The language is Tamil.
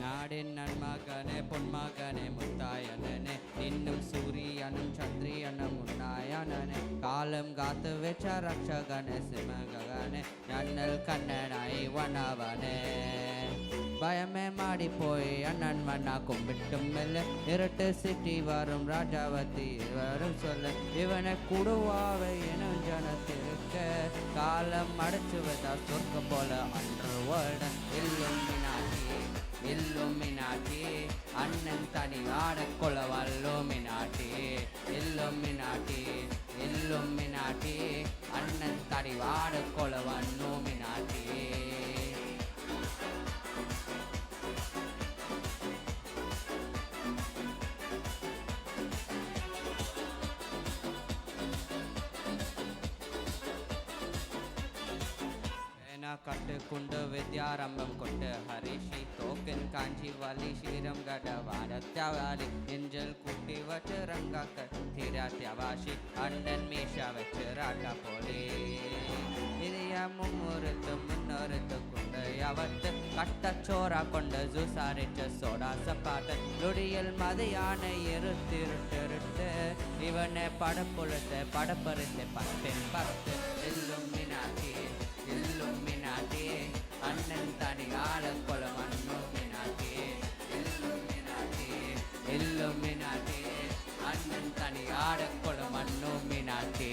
நாடின் நன்மகனே பொன்மகனே முத்தாயனனே இன்னும் சூரியனும் சந்திரியனும் உன்னாயனனே காலம் காத்து வச்ச ரட்சகனே சிமகனே நன்னல் கண்ணனாய் வனவனே பயமே மாடி போய் அண்ணன் மண்ணா கும்பிட்டும் மெல்ல இருட்டு சிட்டி வரும் ராஜாவதி வரும் சொல்ல இவனை குடுவாவை எனும் ஜனத்திருக்க காலம் அடைச்சு வைத்தா சொர்க்க போல அன்று வேர்டன் இல்லுமினாட்டி அண்ணன் தனி ஆட கொல வல்லுமினாட்டி இல்லுமினாட்டி அண்ணன் தனி ஆட கொல வன்னுமினாட்டி கட்டுக்குண்டு வித்யாரம்பம் கொண்டு ஹரிஷி தோக்கன் காஞ்சி வலி ஸ்ரீரம் கடவான தியாவாலி நெஞ்சல் கூட்டி வச்சு ரங்காக்க தீரா தியாவாஷி அண்ணன் மீஷா வச்சு ராட்டா போலி இதய முன்னொருத்து கொண்டு அவத்து கட்டச்சோரா கொண்டு ஜூசாரிச்சு சோடா சப்பாட்டு நொடியில் மதையான இருத்திருட்டு இவனை படப்புழுத்து படப்பறித்து பத்து இல்லுமினாட்டி அண்ணன் தனி ஆள கொல இல்லுமினாட்டி அண்ணன் தனி ஆட கொல மண்ணுமினாட்டி